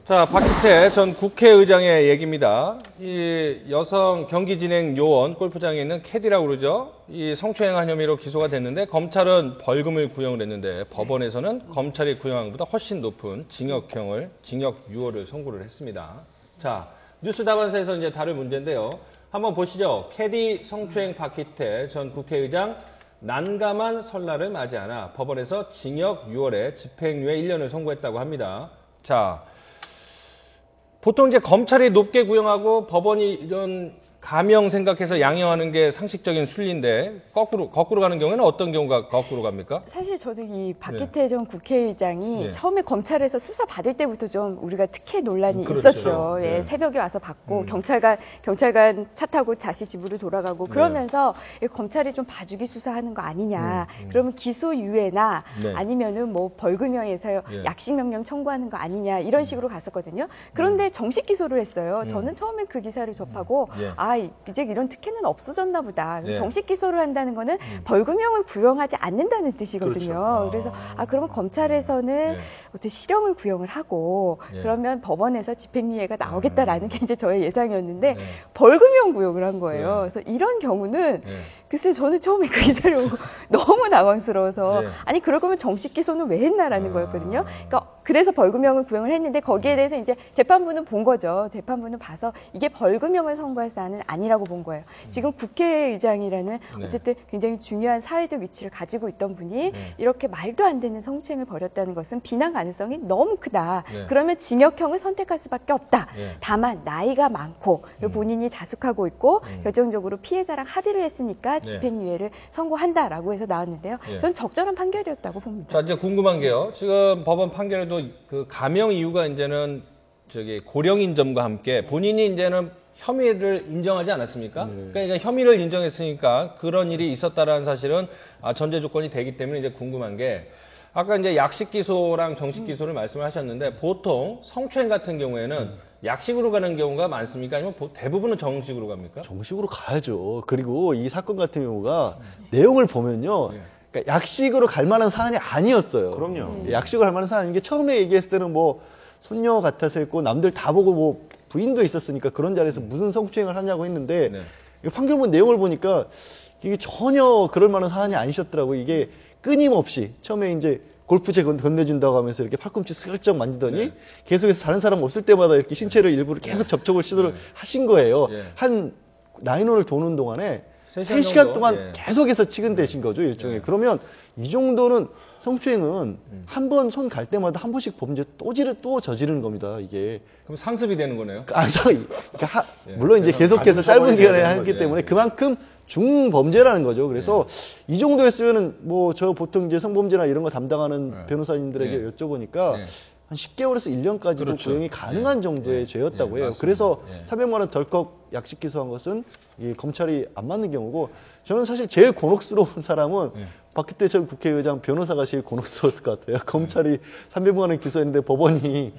자, 박희태 전 국회의장의 얘기입니다. 이 여성 경기진행 요원 골프장에 있는 캐디라고 그러죠. 이 성추행한 혐의로 기소가 됐는데 검찰은 벌금을 구형을 했는데 법원에서는 검찰이 구형한 것보다 훨씬 높은 징역 6월을 선고를 했습니다. 자, 뉴스 다반사에서 이제 다룰 문제인데요. 한번 보시죠. 캐디 성추행 박희태 전 국회의장 난감한 설날을 맞이하나 법원에서 징역 6월에 집행유예 1년을 선고했다고 합니다. 자, 보통 이제 검찰이 높게 구형하고 법원이 이런 감형 생각해서 양형하는 게 상식적인 순리인데 거꾸로 가는 경우에는 어떤 경우가 거꾸로 갑니까? 사실 저도 이 박희태 전 국회의장이 처음에 검찰에서 수사 받을 때부터 좀 우리가 특혜 논란이 있었죠. 예, 새벽에 와서 받고 경찰관 차 타고 다시 집으로 돌아가고 그러면서 검찰이 좀 봐주기 수사하는 거 아니냐. 그러면 기소유예나 아니면은 뭐 벌금형에서 약식명령 청구하는 거 아니냐 이런 식으로 갔었거든요. 그런데 정식 기소를 했어요. 저는 처음에 그 기사를 접하고 이제 이런 특혜는 없어졌나 보다. 정식 기소를 한다는 거는 벌금형을 구형하지 않는다는 뜻이거든요. 그래서 그러면 검찰에서는 어떤 실형을 구형을 하고 그러면 법원에서 집행유예가 나오겠다라는 게 이제 저의 예상이었는데 벌금형 구형을 한 거예요. 그래서 이런 경우는 글쎄 저는 처음에 그 기사를 보고 너무 당황스러워서 아니 그럴 거면 정식 기소는 왜 했나라는 거였거든요. 그러니까 그래서 벌금형을 구형을 했는데 거기에 대해서 이제 재판부는 본 거죠. 재판부는 봐서 이게 벌금형을 선고할 사안은 아니라고 본 거예요. 지금 국회의장이라는 어쨌든 굉장히 중요한 사회적 위치를 가지고 있던 분이 이렇게 말도 안 되는 성추행을 벌였다는 것은 비난 가능성이 너무 크다. 그러면 징역형을 선택할 수밖에 없다. 다만 나이가 많고 본인이 자숙하고 있고 결정적으로 피해자랑 합의를 했으니까 집행유예를 선고한다라고 해서 나왔는데요. 저는 적절한 판결이었다고 봅니다. 자, 이제 궁금한 게요. 지금 법원 판결에도 그 감형 이유가 이제는 고령인 점과 함께 본인이 이제는 혐의를 인정하지 않았습니까? 그러니까 혐의를 인정했으니까 그런 일이 있었다라는 사실은 전제 조건이 되기 때문에 이제 궁금한 게 아까 이제 약식 기소랑 정식 기소를 말씀을 하셨는데 보통 성추행 같은 경우에는 약식으로 가는 경우가 많습니까? 아니면 대부분은 정식으로 갑니까? 정식으로 가야죠. 그리고 이 사건 같은 경우가 내용을 보면요. 그러니까 약식으로 갈 만한 사안이 아니었어요. 그럼요. 약식으로 갈 만한 사안인 게 처음에 얘기했을 때는 뭐 손녀 같아서 했고 남들 다 보고 뭐 부인도 있었으니까 그런 자리에서 무슨 성추행을 하냐고 했는데 판결문 내용을 보니까 이게 전혀 그럴 만한 사안이 아니셨더라고요. 이게 끊임없이 처음에 이제 골프채 건네준다고 하면서 이렇게 팔꿈치 슬쩍 만지더니 계속해서 다른 사람 없을 때마다 이렇게 신체를 일부러 계속 접촉을 시도를 하신 거예요. 한 라인원을 도는 동안에 3시간 동안 계속해서 치근대신 거죠, 일종의. 그러면 이 정도는 성추행은 한 번 손 갈 때마다 한 번씩 범죄 또 저지르는 겁니다, 이게. 그럼 상습이 되는 거네요? 그러니까 물론 이제 계속해서 짧은 기간에 하기 때문에 그만큼 중범죄라는 거죠. 그래서 이 정도 했으면은 뭐 저 보통 이제 성범죄나 이런 거 담당하는 변호사님들에게 여쭤보니까 한 10개월에서 1년까지도 구형이 가능한 정도의 죄였다고 해요. 그래서 300만 원 덜컥 약식 기소한 것은 이 검찰이 안 맞는 경우고 저는 사실 제일 곤혹스러운 사람은 박희태 전 국회의장 변호사가 제일 곤혹스러웠을 것 같아요. 검찰이 300만 원 기소했는데 법원이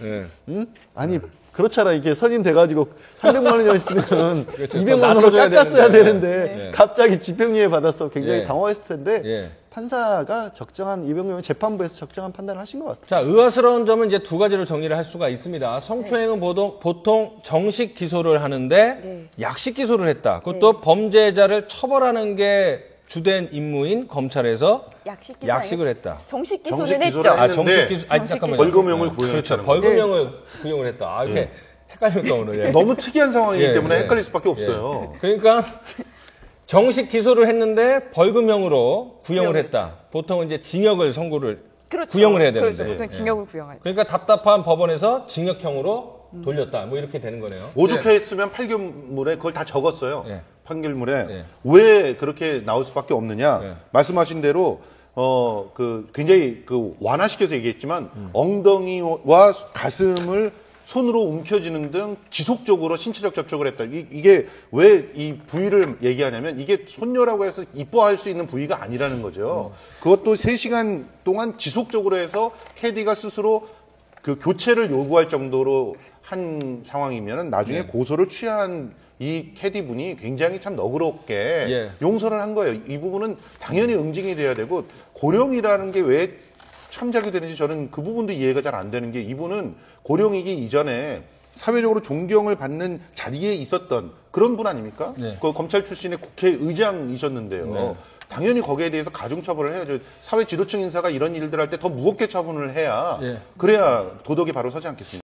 아니 그렇잖아. 이게 선임 돼가지고 300만 원이었으면 200만 원으로 깎았어야 되는데 갑자기 집행유예 받아서 굉장히 당황했을 텐데 판사가 적정한 이병용 재판부에서 적정한 판단을 하신 것 같아요. 자, 의아스러운 점은 이제 두 가지로 정리를 할 수가 있습니다. 성추행은 보통 정식 기소를 하는데 약식 기소를 했다. 그것도 범죄자를 처벌하는 게 주된 임무인 검찰에서 약식을 했다. 정식 기소는 했죠. 정식 기소. 잠깐만요. 벌금형을 구형했죠. 그렇죠. 벌금형을 구형을 했다. 이렇게 헷갈립니까 오늘? 너무 특이한 상황이기 때문에 헷갈릴 수밖에 없어요. 그러니까 정식 기소를 했는데 벌금형으로 구형을 했다. 보통은 이제 징역을 구형을 해야 되는데. 보통 징역을 구형하죠. 그러니까 답답한 법원에서 징역형으로 돌렸다. 뭐 이렇게 되는 거네요. 오죽했으면 판결문에 그걸 다 적었어요. 판결문에 왜 그렇게 나올 수밖에 없느냐. 말씀하신 대로 굉장히 완화시켜서 얘기했지만 엉덩이와 가슴을 손으로 움켜쥐는 등 지속적으로 신체적 접촉을 했다. 이게 왜 이 부위를 얘기하냐면 이게 손녀라고 해서 이뻐할 수 있는 부위가 아니라는 거죠. 그것도 3시간 동안 지속적으로 해서 캐디가 스스로 그 교체를 요구할 정도로 한 상황이면 나중에 고소를 취한 이 캐디분이 굉장히 참 너그럽게 용서를 한 거예요. 이 부분은 당연히 응징이 돼야 되고 고령이라는 게 왜 참작이 되는지 저는 그 부분도 이해가 잘 안 되는 게 이분은 고령이기 이전에 사회적으로 존경을 받는 자리에 있었던 그런 분 아닙니까? 네. 그 검찰 출신의 국회의장이셨는데요. 네. 당연히 거기에 대해서 가중처벌을 해야죠. 사회 지도층 인사가 이런 일들 할 때 더 무겁게 처분을 해야 네. 그래야 도덕이 바로 서지 않겠습니까?